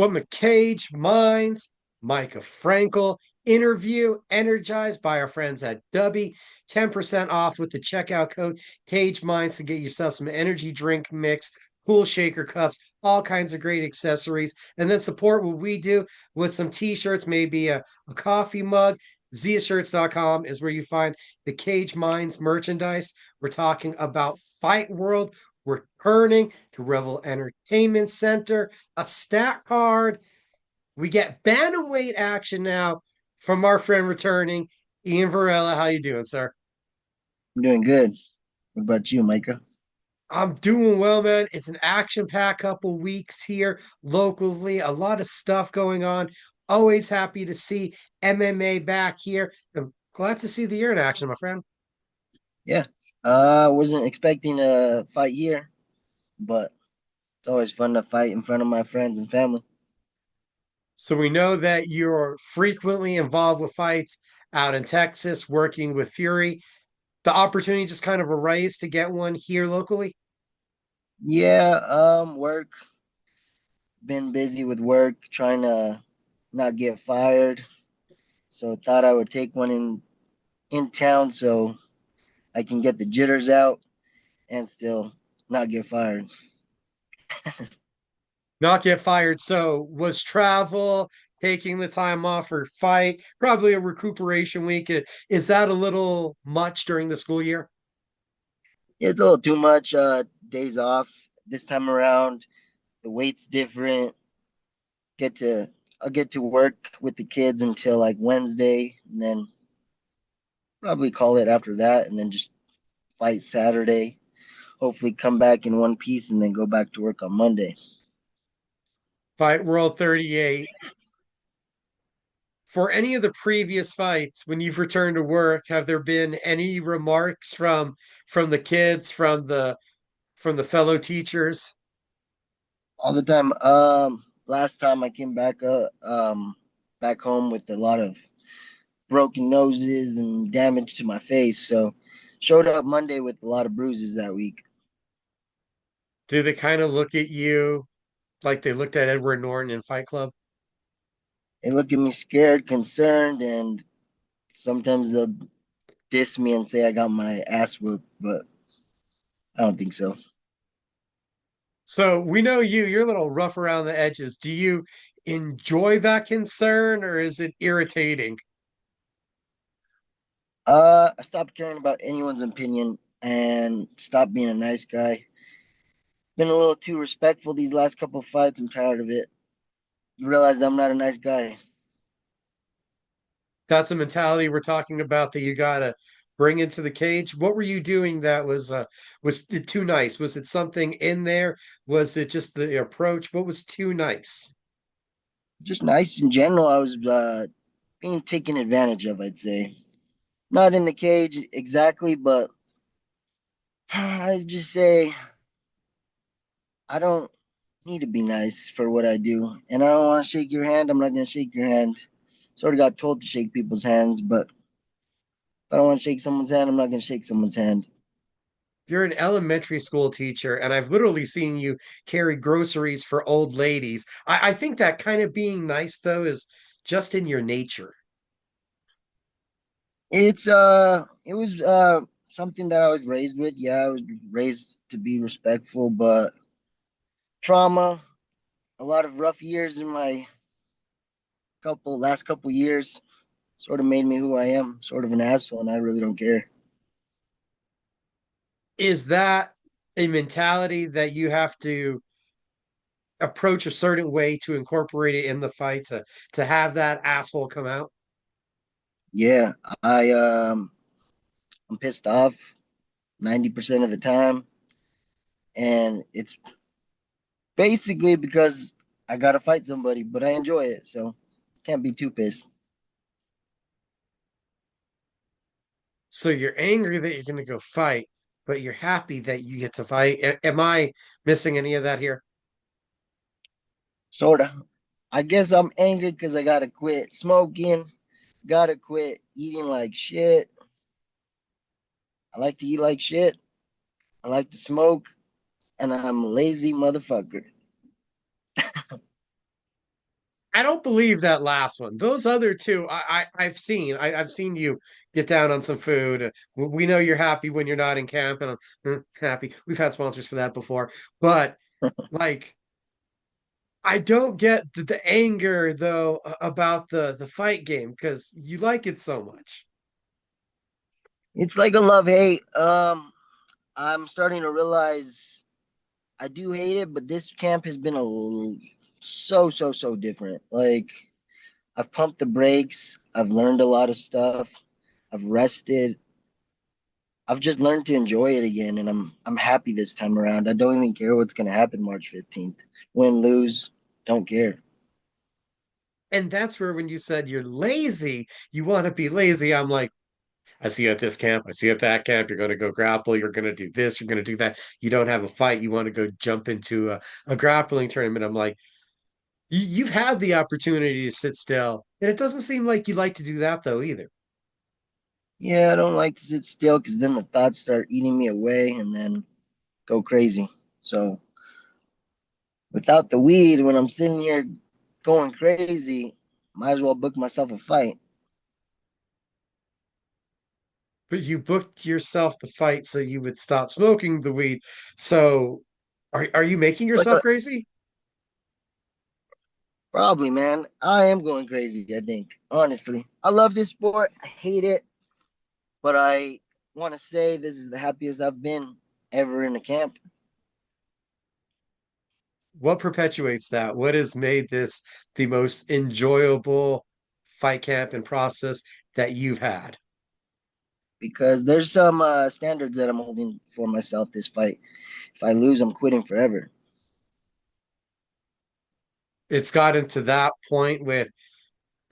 What McCage Minds, Micah Frankel interview energized by our friends at Dubby. 10% off with the checkout code Cage Minds to get yourself some energy drink mix, pool shaker cups, all kinds of great accessories. And then support what we do with some t-shirts, maybe a coffee mug. ZiaShirts.com is where you find the Cage Minds merchandise. We're talking about Fight World returning to Revel Entertainment Center, a stat card. We get bantamweight action now from our friend returning, Iyean Varela. How you doing, sir? I'm doing good. What about you, Micah? I'm doing well, man. It's an action-packed couple weeks here locally. A lot of stuff going on. Always happy to see MMA back here. I'm glad to see the year in action, my friend. Yeah. Wasn't expecting a fight here, but it's always fun to fight in front of my friends and family. So we know that you're frequently involved with fights out in Texas, working with Fury. The opportunity just kind of arose to get one here locally. Yeah, work. Been busy with work, trying to not get fired. So thought I would take one in town so I can get the jitters out and still not get fired. Not get fired. So was travel, taking the time off for fight, probably a recuperation week. Is that a little much during the school year? It's a little too much days off this time around. The weight's different. Get to I'll get to work with the kids until like Wednesday, and then probably call it after that, and then just fight Saturday. Hopefully, come back in one piece, and then go back to work on Monday. Fight World 38. For any of the previous fights, when you've returned to work, have there been any remarks from the kids, from the fellow teachers? All the time. Last time I came back home with a lot of broken noses and damage to my face, so showed up Monday with a lot of bruises that week. Do they kind of look at you like they looked at Edward Norton in Fight Club? They look at me scared, concerned, and sometimes they'll diss me and say I got my ass whooped, but I don't think so. So we know you're a little rough around the edges. Do you enjoy that concern or is it irritating? I stopped caring about anyone's opinion and stopped being a nice guy. Been a little too respectful these last couple of fights. I'm tired of it. You realize I'm not a nice guy. That's a mentality we're talking about that you gotta bring into the cage. What were you doing that was it too nice? Was it something in there? Was it just the approach? What was too nice? Just nice in general. I was being taken advantage of, I'd say. Not in the cage exactly, but I'd just say I don't need to be nice for what I do. And I don't want to shake your hand. I'm not going to shake your hand. Sort of got told to shake people's hands, but if I don't want to shake someone's hand, I'm not going to shake someone's hand. You're an elementary school teacher, and I've literally seen you carry groceries for old ladies. I think that kind of being nice, though, is just in your nature. It was something that I was raised with. Yeah, I was raised to be respectful, but trauma, a lot of rough years in my last couple years sort of made me who I am, sort of an asshole, and I really don't care. Is that a mentality that you have to approach a certain way to incorporate it in the fight to have that asshole come out? Yeah, I I'm pissed off 90% of the time, and it's basically because I gotta fight somebody, but I enjoy it, so can't be too pissed. So you're angry that you're going to go fight, but you're happy that you get to fight. Am I missing any of that here? Sorta. I guess I'm angry because I gotta quit smoking, gotta quit eating like shit. I like to eat like shit. I like to smoke, and I'm a lazy motherfucker. I don't believe that last one. Those other two, I've seen. I've seen you get down on some food. We know you're happy when you're not in camp, and I'm happy. We've had sponsors for that before, but like, I don't get the anger though about the fight game because you like it so much. It's like a love hate. I'm starting to realize I do hate it, but this camp has been so different. Like I've pumped the brakes. I've learned a lot of stuff. I've rested. I've just learned to enjoy it again, and I'm happy this time around. I don't even care what's gonna happen March 15th. Win, lose, don't care. And that's where when you said you're lazy, you want to be lazy. I'm like, I see you at this camp. I see you at that camp. You're going to go grapple. You're going to do this. You're going to do that. You don't have a fight. You want to go jump into a grappling tournament. I'm like, you've had the opportunity to sit still. And it doesn't seem like you like to do that though either. Yeah, I don't like to sit still because then the thoughts start eating me away and then go crazy. So without the weed, when I'm sitting here going crazy, might as well book myself a fight. But you booked yourself the fight so you would stop smoking the weed. So are you making Like yourself crazy? probably, man. I am going crazy, I think. Honestly. I love this sport. I hate it, but I want to say this is the happiest I've been ever in a camp What perpetuates that? What has made this the most enjoyable fight camp and process that you've had? because there's some standards that I'm holding for myself this fight. If I lose, I'm quitting forever. It's gotten to that point with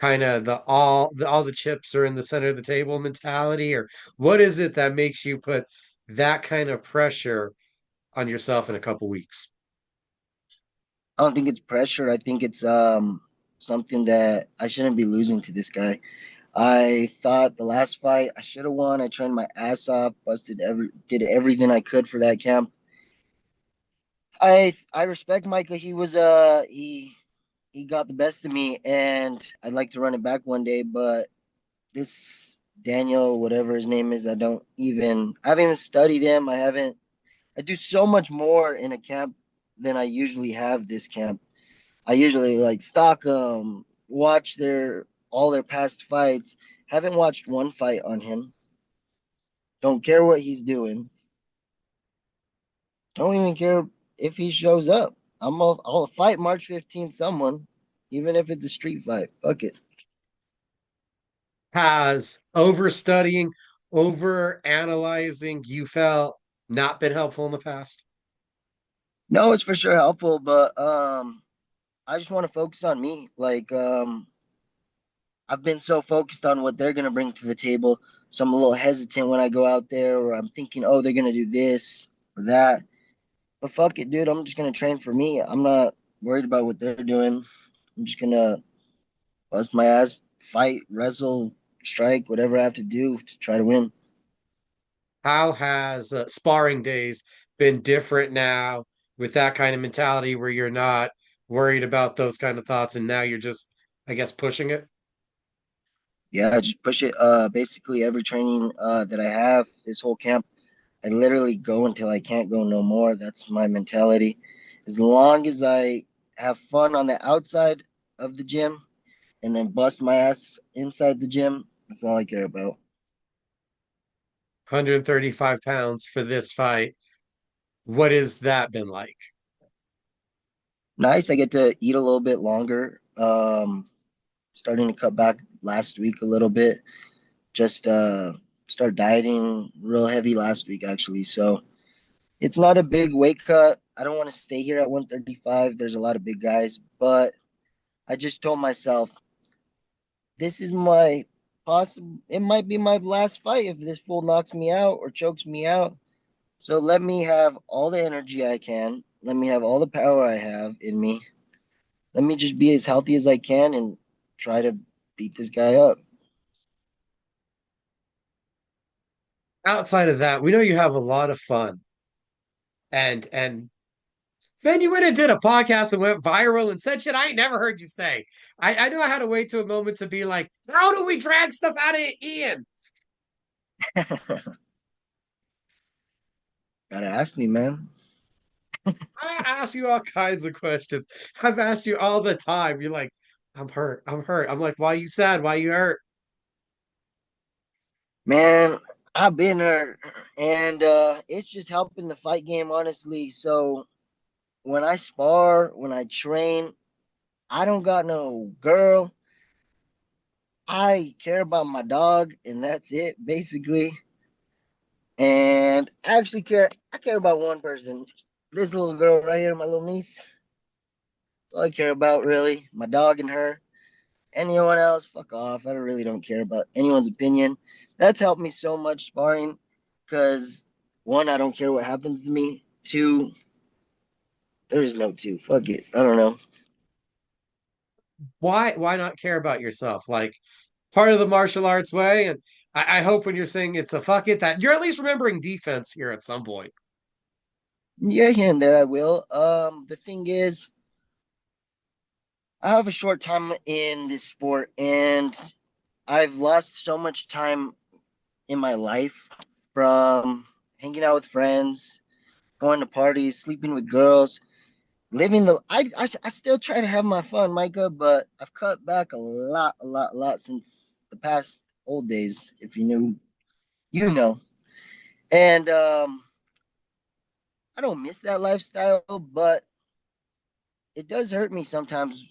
kind of all the chips are in the center of the table mentality, or what is it that makes you put that kind of pressure on yourself in a couple weeks? I don't think it's pressure. I think it's something that I shouldn't be losing to this guy. I thought the last fight I should have won. I trained my ass off, did everything I could for that camp. I respect Micah. He got the best of me, and I'd like to run it back one day. But this Daniel, whatever his name is, I haven't even studied him. I do so much more in a camp than I usually have this camp. I usually like stalk them, watch all their past fights. Haven't watched one fight on him. Don't care what he's doing. Don't even care if he shows up. I'll fight March 15th someone, even if it's a street fight. Fuck it. Has overstudying, over analyzing, you felt not been helpful in the past? No, it's for sure helpful, but I just want to focus on me. Like I've been so focused on what they're gonna bring to the table, so I'm a little hesitant when I go out there, or I'm thinking, oh, they're gonna do this or that. But fuck it, dude. I'm just gonna train for me. I'm not worried about what they're doing. I'm just gonna bust my ass, fight, wrestle, strike, whatever I have to do to try to win. How has sparring days been different now with that kind of mentality where you're not worried about those kind of thoughts and now you're just, I guess, pushing it? Yeah, just push it. Basically every training that I have this whole camp, I literally go until I can't go no more. That's my mentality. As long as I have fun on the outside of the gym and then bust my ass inside the gym, that's all I care about. 135 pounds for this fight. What has that been like? Nice. I get to eat a little bit longer. Starting to cut back last week a little bit. Just start dieting real heavy last week actually. So it's not a big weight cut. I don't want to stay here at 135. There's a lot of big guys, but I just told myself this is my possible. It might be my last fight if this fool knocks me out or chokes me out. So let me have all the energy I can. Let me have all the power I have in me. Let me just be as healthy as I can and try to beat this guy up. Outside of that, we know you have a lot of fun and Then you went and did a podcast and went viral and said shit I ain't never heard you say. I knew I had to wait to a moment to be like, how do we drag stuff out of Ian? Gotta ask me, man. I ask you all kinds of questions. I've asked you all the time. You're like, I'm hurt. I'm hurt. I'm like, why you sad? Why you hurt? Man, I've been there, and it's just helping the fight game, honestly. So when I spar, when I train, I don't got no girl. I care about my dog, and that's it, basically. And I actually care. I care about one person. This little girl right here, my little niece. That's all I care about, really. My dog and her. Anyone else, fuck off. I really don't care about anyone's opinion. That's helped me so much sparring because one, I don't care what happens to me. Two, there is no two. Fuck it. I don't know. Why not care about yourself? Like part of the martial arts way. And I hope when you're saying it's a fuck it that you're at least remembering defense here at some point. Yeah, here and there I will. The thing is, I have a short time in this sport and I've lost so much time in my life from hanging out with friends, going to parties, sleeping with girls, living the I still try to have my fun, Micah, but I've cut back a lot since the past old days. If you knew, you know. And I don't miss that lifestyle, but it does hurt me sometimes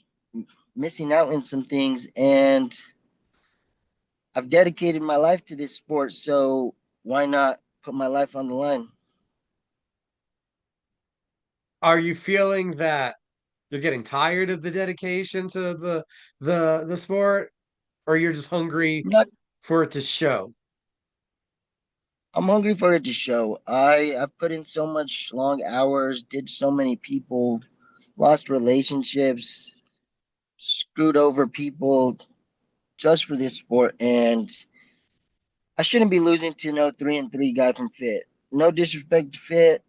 missing out in some things. And I've dedicated my life to this sport, so why not put my life on the line? Are you feeling that you're getting tired of the dedication to the sport, or you're just hungry Not, for it to show? I'm hungry for it to show. I've put in so much long hours, did so many people, lost relationships, screwed over people just for this sport, and I shouldn't be losing to no 3-3 guy from Fit. No disrespect to Fit,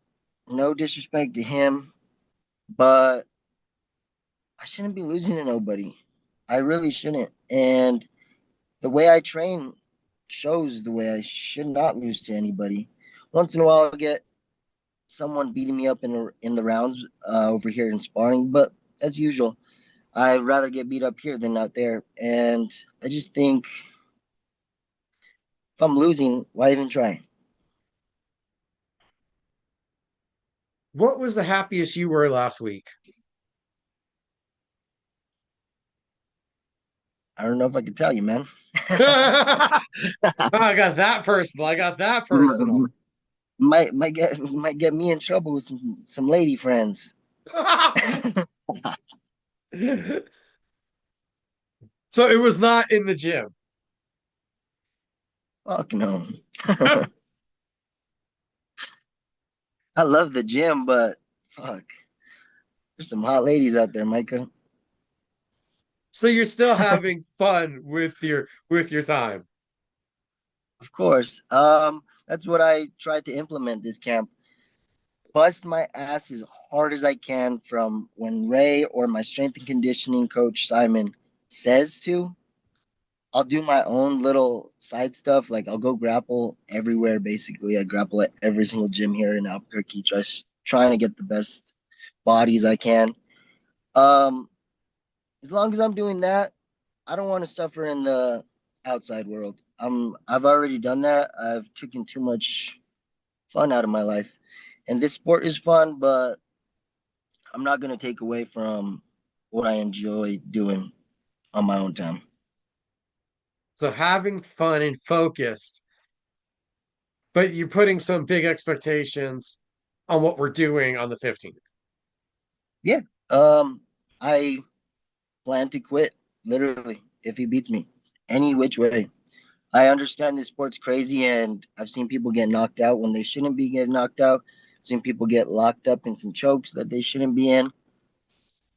no disrespect to him, but I shouldn't be losing to nobody. I really shouldn't. And the way I train shows the way I should not lose to anybody. Once in a while, I'll get someone beating me up in the rounds over here in sparring, but as usual, I'd rather get beat up here than out there. And I just think if I'm losing, why even try? What was the happiest you were last week? I don't know if I can tell you, man. I got that personal. I got that personal. Might get me in trouble with some lady friends. So it was not in the gym. Fuck no. I love the gym, but fuck, there's some hot ladies out there, Micah. So you're still having fun with your time. Of course. That's what I tried to implement this camp. Bust my ass as hard as I can from when Ray or my strength and conditioning coach Simon says to. I'll do my own little side stuff. Like I'll go grapple everywhere. Basically, I grapple at every single gym here in Albuquerque, just trying to get the best bodies I can. Um, as long as I'm doing that, I don't want to suffer in the outside world. I've already done that. I've taken too much fun out of my life. And this sport is fun, but I'm not going to take away from what I enjoy doing on my own time. So having fun and focused, but you're putting some big expectations on what we're doing on the 15th. Yeah. I plan to quit literally if he beats me any which way. I understand this sport's crazy and I've seen people get knocked out when they shouldn't be getting knocked out. I've seen people get locked up in some chokes that they shouldn't be in.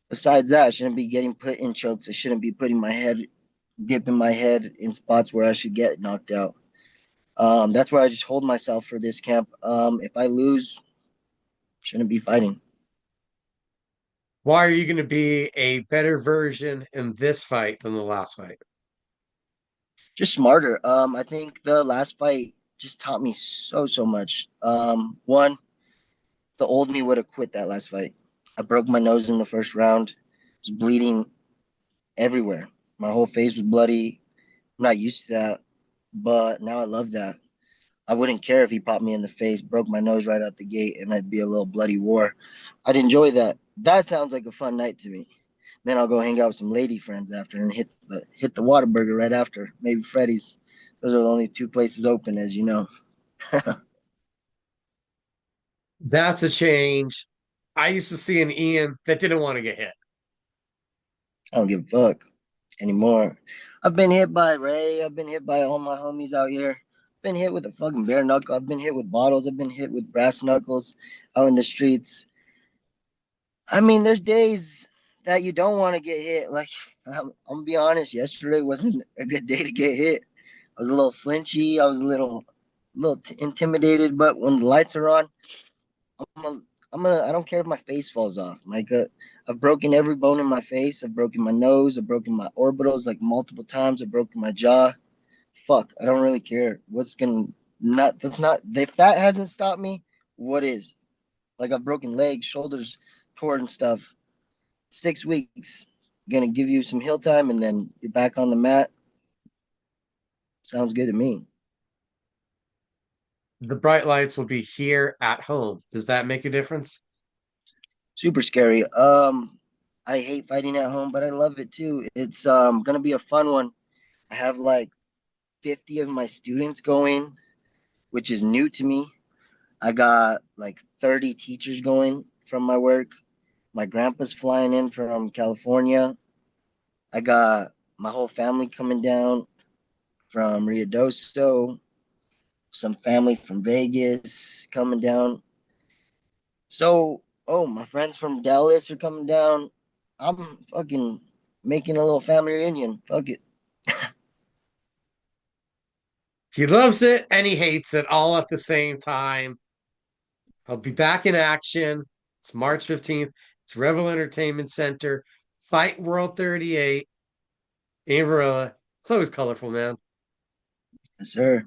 Besides that, I shouldn't be getting put in chokes. I shouldn't be putting my head, dipping my head in spots where I should get knocked out. That's why I just hold myself for this camp. If I lose, shouldn't be fighting. Why are you going to be a better version in this fight than the last fight? Just smarter. I think the last fight just taught me so much. One, the old me would have quit that last fight. I broke my nose in the first round. Was bleeding everywhere. My whole face was bloody. I'm not used to that, but now I love that. I wouldn't care if he popped me in the face, broke my nose right out the gate, and I'd be a little bloody war. I'd enjoy that. That sounds like a fun night to me. Then I'll go hang out with some lady friends after and hit the Whataburger right after. Maybe Freddy's. Those are the only two places open, as you know. I That's a change. I used to see an Ian that didn't want to get hit. don't give a fuck anymore. I've been hit by Ray. I've been hit by all my homies out here. Been hit with a fucking bare knuckle. I've been hit with bottles. I've been hit with brass knuckles out in the streets. I mean, there's days that you don't want to get hit. Like, I'm gonna be honest, yesterday wasn't a good day to get hit. I was a little flinchy. I was a little intimidated. But when the lights are on, I'm a, I don't care if my face falls off. I've broken every bone in my face. I've broken my nose. I've broken my orbitals like multiple times. I've broken my jaw. Fuck, I don't really care. What's gonna not? That's not. If that hasn't stopped me, what is? Like I've broken legs, shoulders, torn stuff. 6 weeks. Gonna give you some hill time, and then you're back on the mat. Sounds good to me. The bright lights will be here at home. Does that make a difference? Super scary. I hate fighting at home, but I love it too. It's gonna be a fun one. I have like 50 of my students going, which is new to me. I got like 30 teachers going from my work. My grandpa's flying in from California. I got my whole family coming down from Rio Dosto, some family from Vegas coming down. So, oh, my friends from Dallas are coming down. I'm fucking making a little family reunion. Fuck it. He loves it and he hates it all at the same time. I'll be back in action. It's March 15th. It's Revel Entertainment Center, Fight World 38, Iyean Varela. It's always colorful, man. Yes, sir.